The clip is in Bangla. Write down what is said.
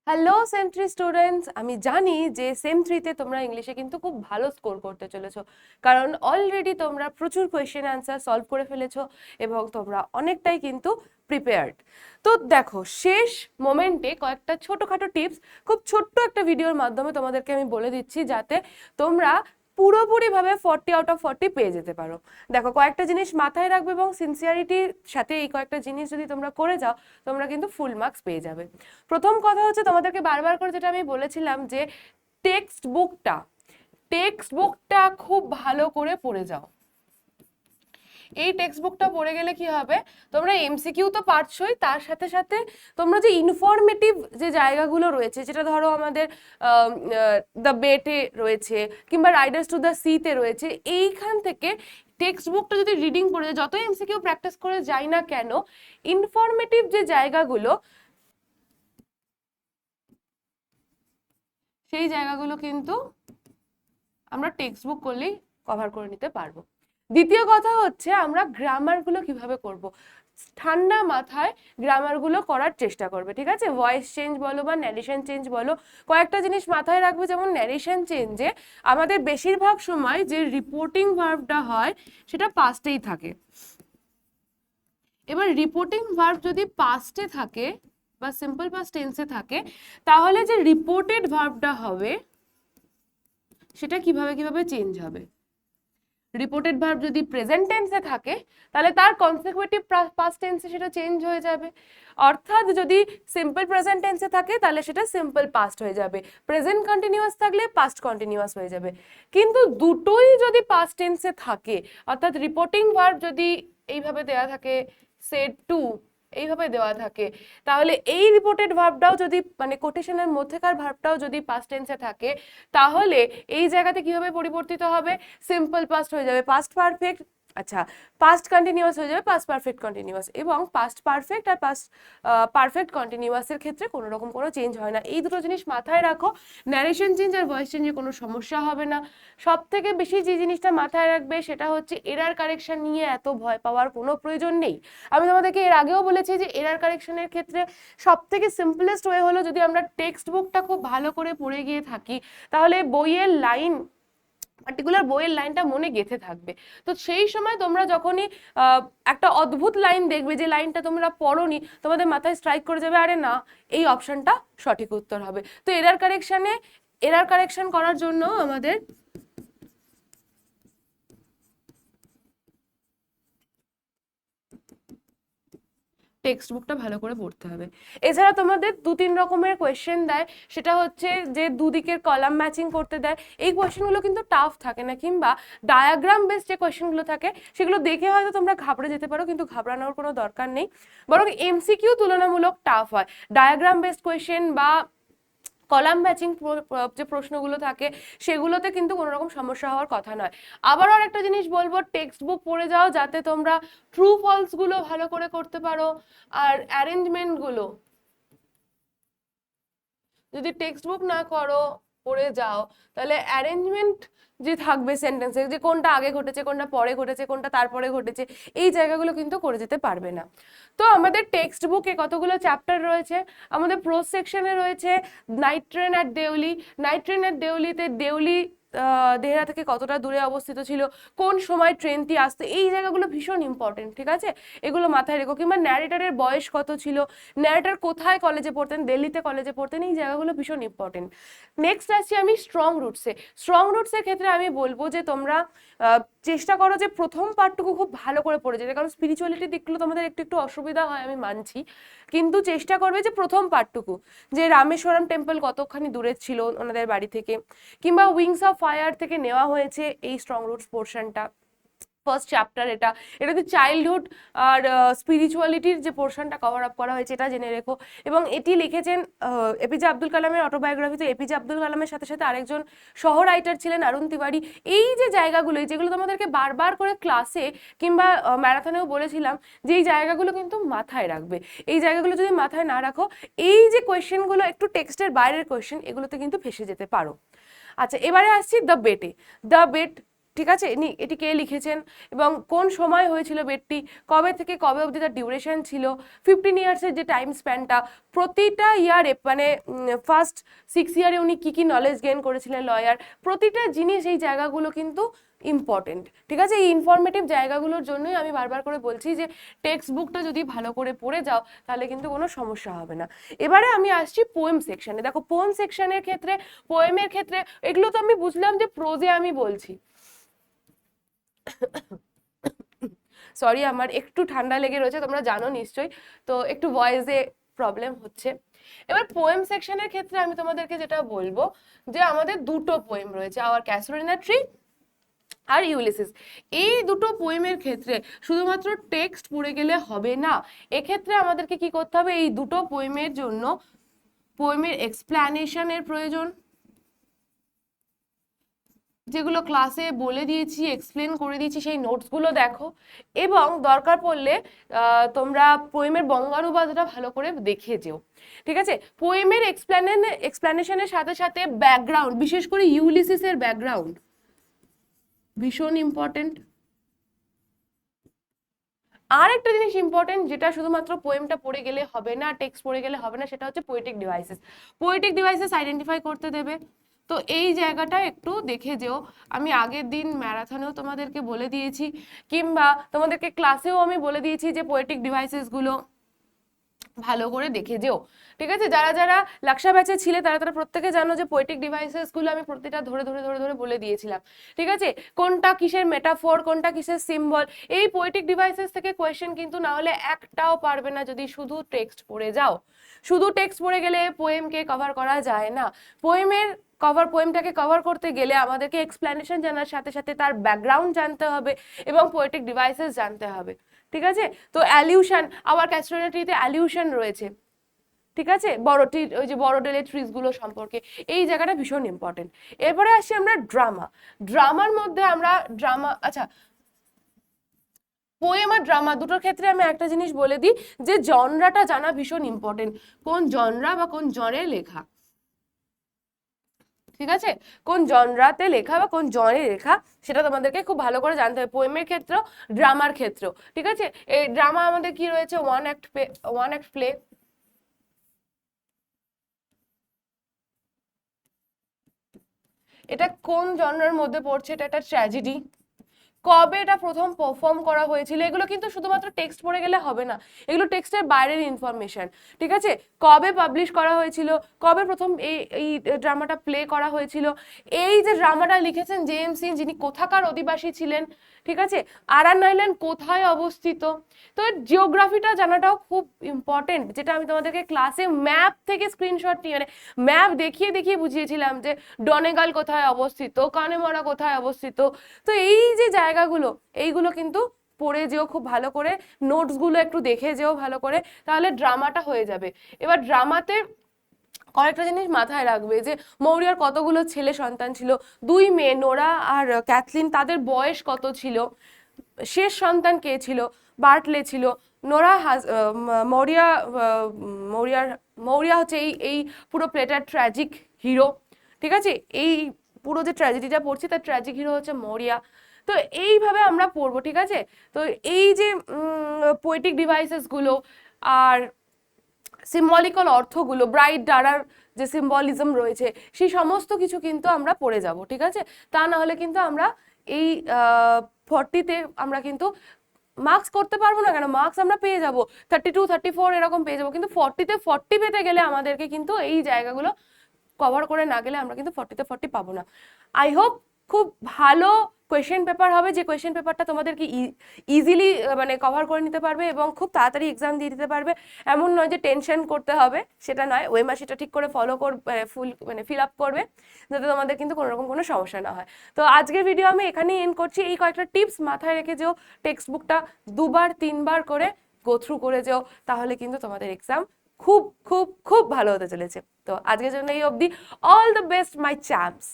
হ্যালো সেম থ্রি স্টুডেন্টস, আমি জানি যে সেম থ্রিতে তোমরা ইংলিশে কিন্তু খুব ভালো স্কোর করতে চলেছো, কারণ অলরেডি তোমরা প্রচুর কোয়েশ্চেন অ্যান্সার সলভ করে ফেলেছো এবং তোমরা অনেকটাই কিন্তু প্রিপেয়ার্ড। তো দেখো, শেষ মোমেন্টে কয়েকটা ছোটোখাটো টিপস খুব ছোট্ট একটা ভিডিওর মাধ্যমে তোমাদেরকে আমি বলে দিচ্ছি, যাতে তোমরা পুরোপুরিভাবে 40 আউট অফ 40 পেয়ে যেতে পারো। দেখো, কয়েকটা জিনিস মাথায় রাখবে এবং সিনসিয়ারিটির সাথে এই কয়েকটা জিনিস যদি তোমরা করে যাও, তোমরা কিন্তু ফুল মার্কস পেয়ে যাবে। প্রথম কথা হচ্ছে, তোমাদেরকে বারবার করে যেটা আমি বলেছিলাম যে টেক্সট বুকটা খুব ভালো করে পড়ে যাও। এই টেক্সট বুকটা পড়ে গেলে কি হবে, তোমরা এমসিকিউ তো পারছোই, তার সাথে সাথে তোমরা যে ইনফরমেটিভ যে জায়গাগুলো রয়েছে, যেটা ধরো আমাদের দ্য বেটে রয়েছে কিংবা রাইডার্স টু দ্য সিতে রয়েছে, এইখান থেকে টেক্সট বুকটা যদি রিডিং পড়ে যায়, যতই এমসিকিউ প্র্যাকটিস করে যাই না কেন, ইনফরমেটিভ যে জায়গাগুলো, সেই জায়গাগুলো কিন্তু আমরা টেক্সট বুক করলেই কভার করে নিতে পারবো। দ্বিতীয় কথা হচ্ছে, আমরা গ্রামারগুলো কিভাবে করব, ঠান্ডা মাথায় গ্রামারগুলো করার চেষ্টা করবে, ঠিক আছে? ভয়েস চেঞ্জ বলো বা ন্যারেশন চেঞ্জ বলো, কয়েকটা জিনিস মাথায় রাখবে। যেমন ন্যারেশন চেঞ্জে আমাদের বেশিরভাগ সময় যে রিপোর্টিং ভার্বটা হয় সেটা পাস্টেই থাকে। এবার রিপোর্টিং ভার্ব যদি পাস্টে থাকে বা সিম্পল পাস্ট টেন্সে থাকে, তাহলে যে রিপোর্টেড ভার্বটা হবে সেটা কিভাবে চেঞ্জ হবে। রিপোর্টেড ভার্ব যদি প্রেজেন্ট টেন্সে থাকে, তাহলে তার কনসিকিউটিভ পাস্ট টেন্সে সেটা চেঞ্জ হয়ে যাবে। অর্থাৎ যদি সিম্পল প্রেজেন্ট টেন্সে থাকে, তাহলে সেটা সিম্পল পাস্ট হয়ে যাবে। প্রেজেন্ট কন্টিনিউয়াস থাকলে পাস্ট কন্টিনিউয়াস হয়ে যাবে। কিন্তু দুটোই যদি পাস্ট টেন্সে থাকে, অর্থাৎ রিপোর্টিং ভার্ব যদি এইভাবে দেওয়া থাকে, সেড টু এইভাবে দেওয়া থাকে, তাহলে এই রিপোর্টেড ভার্বটাও যদি, মানে কোটেশনের মধ্যেকার ভার্বটাও যদি পাস্ট টেন্সে থাকে, তাহলে এই জায়গাতে কিভাবে পরিবর্তিত হবে, সিম্পল পাস্ট হয়ে যাবে পাস্ট পারফেক্ট, আচ্ছা পাস্ট কন্টিনিউয়াস হয়ে যাবে পাস্ট পারফেক্ট কন্টিনিউয়াস। এবং পাস্ট পারফেক্ট আর পাস্ট পারফেক্ট কন্টিনিউয়াসের ক্ষেত্রে কোনো রকম কোনো চেঞ্জ হয় না। এই দুটো জিনিস মাথায় রাখো, ন্যারেশন চেঞ্জ আর ভয়েস চেঞ্জে কোনো সমস্যা হবে না। সব থেকে বেশি যে জিনিসটা মাথায় রাখবে সেটা হচ্ছে, এরার কারেকশন নিয়ে এত ভয় পাওয়ার কোনো প্রয়োজন নেই। আমি তোমাদেরকে এর আগেও বলেছি যে এরার কারেকশনের ক্ষেত্রে সব থেকে সিম্পলেস্ট ওয়ে হলো, যদি আমরা টেক্সট বুকটা খুব ভালো করে পড়ে গিয়ে থাকি, তাহলে বইয়ের লাইন, পার্টিকুলার বইয়ের লাইনটা মনে গেঁথে থাকবে। তো সেই সময় তোমরা যখনই একটা অদ্ভুত লাইন দেখবে, যে লাইনটা তোমরা পড়োনি, তোমাদের মাথায় স্ট্রাইক করে যাবে, আরে না, এই অপশনটা সঠিক উত্তর হবে। তো এরার কারেকশন করার জন্য আমাদের টেক্সট বুকটা ভালো করে পড়তে হবে। এছাড়া তোমাদের 2-3 রকমের কোয়েশ্চেন দেয়, সেটা হচ্ছে যে দুদিকের কলাম ম্যাচিং করতে দেয়। এই কোয়েশ্চেনগুলো কিন্তু টাফ থাকে না, কিংবা ডায়াগ্রাম বেস যে কোয়েশ্চেনগুলো থাকে সেগুলো দেখে হয়তো তোমরা ঘাবড়ে যেতে পারো, কিন্তু ঘাবড়ানোর কোনো দরকার নেই, বরং এমসিকিউ তুলনামূলক টাফ হয়। ডায়াগ্রাম বেসড কোয়েশ্চেন বা কলাম ম্যাচিং যে প্রশ্নগুলো থাকে, সেগুলোতে কিন্তু কোনো রকম সমস্যা হওয়ার কথা নয়। আবারও আরেকটা জিনিস বলবো, টেক্সট বুক পড়ে যাও যাতে তোমরা ট্রু ফলস গুলো ভালো করে করতে পারো। আর অ্যারেঞ্জমেন্ট গুলো যদি টেক্সট বুক না করো, পড়ে যাও, তাহলে অ্যারেঞ্জমেন্ট যে থাকবে সেন্টেন্সে, যে কোনটা আগে ঘটেছে, কোনটা পরে ঘটেছে, কোনটা তারপরে ঘটেছে, এই জায়গাগুলো কিন্তু করে যেতে পারবে না। তো আমাদের টেক্সট বুকে কতগুলো চ্যাপ্টার রয়েছে, আমাদের প্রোজ সেকশনে রয়েছে night train at Deoli. Night train at দেউলিতে দেউলি দেহরা থেকে কতটা দূরে অবস্থিত ছিল, কোন সময় ট্রেনটি আসতো, এই জায়গাগুলো ভীষণ ইম্পর্টেন্ট, ঠিক আছে? এগুলো মাথায় রেখো। কিংবা ন্যারেটারের বয়স কত ছিল, ন্যারেটার কোথায় কলেজে পড়তেন, দিল্লিতে কলেজে পড়তেন, এই জায়গাগুলো ভীষণ ইম্পর্টেন্ট। নেক্সট আসছি আমি স্ট্রং রুটসে। স্ট্রং রুটসের ক্ষেত্রে আমি বলবো যে তোমরা চেষ্টা করো যে প্রথম পার্টটুকু খুব ভালো করে পড়ে যেতে, কারণ স্পিরিচুয়ালিটির দিকগুলো তোমাদের একটু একটু অসুবিধা হয়, আমি মানছি, কিন্তু চেষ্টা করবে যে প্রথম পার্টটুকু, যে রামেশ্বরম টেম্পল কতখানি দূরে ছিল ওনাদের বাড়ি থেকে, কিংবা উইংস অফ ফায়ার থেকে নেওয়া হয়েছে এই স্ট্রং রুটস পোর্শনটা, ফার্স্ট চ্যাপ্টার এটা। এটাতে চাইল্ডহুড আর স্পিরিচুয়ালিটির যে পোর্শনটা কভার আপ করা হয়েছে, এটা জেনে রেখো। এবং এটি লিখেছেন এপিজে আব্দুল কালামের অটোবায়োগ্রাফিতে। এপিজে আব্দুল কালামের সাথে সাথে আরেকজন সহ রাইটার ছিলেন অরুণ তিওয়ারি। এই যে জায়গাগুলো, যেগুলো তোমাদেরকে বারবার করে ক্লাসে কিংবা ম্যারাথনেও বলেছিলাম, যে এই জায়গাগুলো কিন্তু মাথায় রাখবে। এই জায়গাগুলো যদি মাথায় না রাখো, এই যে কোয়েশ্চেনগুলো একটু টেক্সটের বাইরের কোয়েশ্চেন, এগুলোতে কিন্তু ফেসে যেতে পারো। আচ্ছা, এবারে আসছি দ্য বেটে। দ্য বেট ঠিক আছে, এটি কে লিখেছেন এবং কোন সময় হয়েছিল বেডটি, কবে থেকে কবে অবধি তার ডিউরেশন ছিল, 15 ইয়ার্সের যে টাইম স্প্যানটা, প্রতিটা ইয়ারে মানে ফার্স্ট 6 ইয়ারে উনি কি কি নলেজ গেইন করেছিলেন লয়ার, প্রতিটা জিনিস এই জায়গাগুলো কিন্তু ইম্পর্টেন্ট। ঠিক আছে, এই ইনফরমেটিভ জায়গাগুলোর জন্যই আমি বারবার করে বলছি যে টেক্সট বুকটা যদি ভালো করে পড়ে যাও তাহলে কিন্তু কোনো সমস্যা হবে না। এবারে আমি আসছি পোয়েম সেকশনে। দেখো পোয়েম সেকশনের ক্ষেত্রে, পোয়েমের ক্ষেত্রে এগুলো তো আমি বুঝলাম যে প্রোজে আমি বলছি, সরি আমার একটু ঠান্ডা লেগে রয়েছে, তোমরা জানো নিশ্চয়ই, তো একটু ভয়েসে প্রবলেম হচ্ছে। এবার পোয়েম সেকশনের ক্ষেত্রে আমি তোমাদেরকে যেটা বলবো যে আমাদের দুটো পোয়েম রয়েছে, আওয়ার ক্যাসোলিনা ট্রি আর ইউলিসিস। এই দুটো পোয়েমের ক্ষেত্রে শুধুমাত্র টেক্সট পড়ে গেলে হবে না, এক্ষেত্রে আমাদেরকে কি করতে হবে, এই দুটো পোয়েমের জন্য পোয়েমের এক্সপ্ল্যানেশনের প্রয়োজন, যেগুলো ক্লাসে বলে দিয়েছি, এক্সপ্লেন করে দিয়েছি, সেই নোটসগুলো দেখো, এবং দরকার পড়লে তোমরা পোয়েমের বঙ্গানুবাদটা ভালো করে দেখে যেও। ঠিক আছে, পোয়েমের এক্সপ্ল্যানেশনের সাথে সাথে ব্যাকগ্রাউন্ড, বিশেষ করে ইউলিসিসের ব্যাকগ্রাউন্ড ভীষণ ইম্পর্টেন্ট। আর একটা জিনিস ইম্পর্টেন্ট যেটা শুধুমাত্র পোয়েমটা পড়ে গেলে হবে না, টেক্সট পড়ে গেলে হবে না, সেটা হচ্ছে poetic devices. Poetic devices identify করতে দেবে, তো এই জায়গাটা একটু দেখে যেও। আমি আগের দিন ম্যারাথনেও তোমাদেরকে বলে দিয়েছি, কিংবা তোমাদেরকে ক্লাসেও আমি বলে দিয়েছি যে পোয়েটিক ডিভাইসেস গুলো ভালো করে দেখে যেও। ঠিক আছে, যারা যারা লাক্সা ব্যাচে ছিলে তারা তারা প্রত্যেকে জানো যে পোয়েটিক ডিভাইসেস গুলো আমি প্রতিটা ধরে ধরে ধরে ধরে বলে দিয়েছিলাম। ঠিক আছে, কোনটা কিসের মেটাফোর, কোনটা কিসের সিম্বল, এই পোয়েটিক ডিভাইসেস থেকে কোয়েশ্চেন কিন্তু না হলে একটাও পারবে না যদি শুধু টেক্সট পড়ে যাও। শুধু টেক্সট পড়ে গেলে পোয়েমকে কভার করা যায় না। পোয়েমটাকে কভার করতে গেলে আমাদেরকে এক্সপ্লেনেশন জানার সাথে সাথে তার ব্যাকগ্রাউন্ড জানতে হবে এবং পোয়েটিক ডিভাইসেস জানতে হবে। ঠিক আছে, তো অ্যালিউশন, আবার ক্যাস্ট্রোনাটিতে অ্যালিউশন রয়েছে। ঠিক আছে, ওই যে বড়ডেলের ট্রিজ গুলো সম্পর্কে, এই জায়গাটা ভীষণ ইম্পর্টেন্ট। এরপরে আসি আমরা ড্রামার মধ্যে আমরা আচ্ছা, পোয়েম আর ড্রামা দুটোর ক্ষেত্রে আমি একটা জিনিস বলে দিই যে জনরাটা জানা ভীষণ ইম্পর্টেন্ট, কোন জনরা বা কোন জনে লেখা। ঠিক আছে, কোন জনরাতে লেখা বা কোন জনে লেখা সেটা তোমাদেরকে খুব ভালো করে জানতে হবে, পোয়েমের ক্ষেত্রেও ড্রামার ক্ষেত্রেও। ঠিক আছে, এই ড্রামা আমাদের কি রয়েছে, ওয়ান অ্যাক্ট প্লে, এটা কোন জনরার মধ্যে পড়ছে, এটা একটা ট্র্যাজেডি, কবে এটা প্রথম পারফর্ম করা হয়েছিল, এগুলো কিন্তু শুধুমাত্র টেক্সট পড়ে গেলে হবে না, এগুলো টেক্সটের বাইরের ইনফরমেশন। ঠিক আছে, কবে পাবলিশ করা হয়েছিল, কবে প্রথম এই ড্রামাটা প্লে করা হয়েছিল, এই যে ড্রামাটা লিখেছেন জেএমসি, যিনি কোথাকার অধিবাসী ছিলেন, ঠিক আছে, আরান আইল্যান্ড কোথায় অবস্থিত, তো জিওগ্রাফিটা জানাটাও খুব ইম্পর্টেন্ট, যেটা আমি তোমাদেরকে ক্লাসে ম্যাপ থেকে স্ক্রিনশট নিয়ে মানে ম্যাপ দেখিয়ে দেখিয়ে বুঝিয়েছিলাম যে ডনেগাল কোথায় অবস্থিত, কানেমরা কোথায় অবস্থিত। তো এই যে জায়গাগুলো, এইগুলো কিন্তু পড়ে যেও খুব ভালো করে, নোটসগুলো একটু দেখে যেও ভালো করে, তাহলে ড্রামাটা হয়ে যাবে। এবার ড্রামাতে কয়েকটা জিনিস মাথায় রাখবে যে মৌরিয়ার কতগুলো ছেলে সন্তান ছিল, 2 মেয়ে নোরা আর ক্যাথলিন, তাদের বয়স কত ছিল, শেষ সন্তান কে ছিল, বার্টলে ছিল, নোরা মৌরিয়া মৌরিয়ার মৌরিয়া হচ্ছে এই পুরো প্লেটার ট্র্যাজিক হিরো। ঠিক আছে, এই পুরো যে ট্র্যাজেডিটা পড়ছি তার ট্র্যাজিক হিরো হচ্ছে মৌরিয়া। তো এইভাবে আমরা পড়বো। ঠিক আছে, তো এই যে পোয়েটিক ডিভাইসেস গুলো আর সিম্বলিক্যাল অর্থগুলো, ব্রাইট ডারার যে সিম্বলিজম রয়েছে, সেই সমস্ত কিছু কিন্তু আমরা পড়ে যাব। ঠিক আছে, তা না হলে কিন্তু আমরা এই 40তে আমরা কিন্তু মার্কস করতে পারবো না। কেন, মার্কস আমরা পেয়ে যাব 32 34 এরকম পেয়ে যাবো, কিন্তু 40তে 40 পেতে গেলে আমাদেরকে কিন্তু এই জায়গাগুলো কভার করে না গেলে আমরা কিন্তু 40তে 40 পাবো না। আই হোপ খুব ভালো কোয়েশ্চেন পেপার হবে, যে কোয়েশ্চেন পেপারটা তোমাদেরকে ইজিলি মানে কভার করে নিতে পারবে এবং খুব তাড়াতাড়ি এক্সাম দিয়ে দিতে পারবে। এমন নয় যে টেনশন করতে হবে, সেটা নয়, ওয়েমার সেটা ঠিক করে ফলো করবে, ফিল আপ করবে, যাতে তোমাদের কিন্তু কোনো রকম কোনো সমস্যা না হয়। তো আজকের ভিডিও আমি এখানেই এন্ড করছি। এই কয়েকটা টিপস মাথায় রেখে যেও, টেক্সট বুকটা 2বার 3বার করে গো থ্রু করে যেও, তাহলে কিন্তু তোমাদের এক্সাম খুব খুব খুব ভালো হতে চলেছে। তো আজকের জন্য এই অবধি, all the best my champs.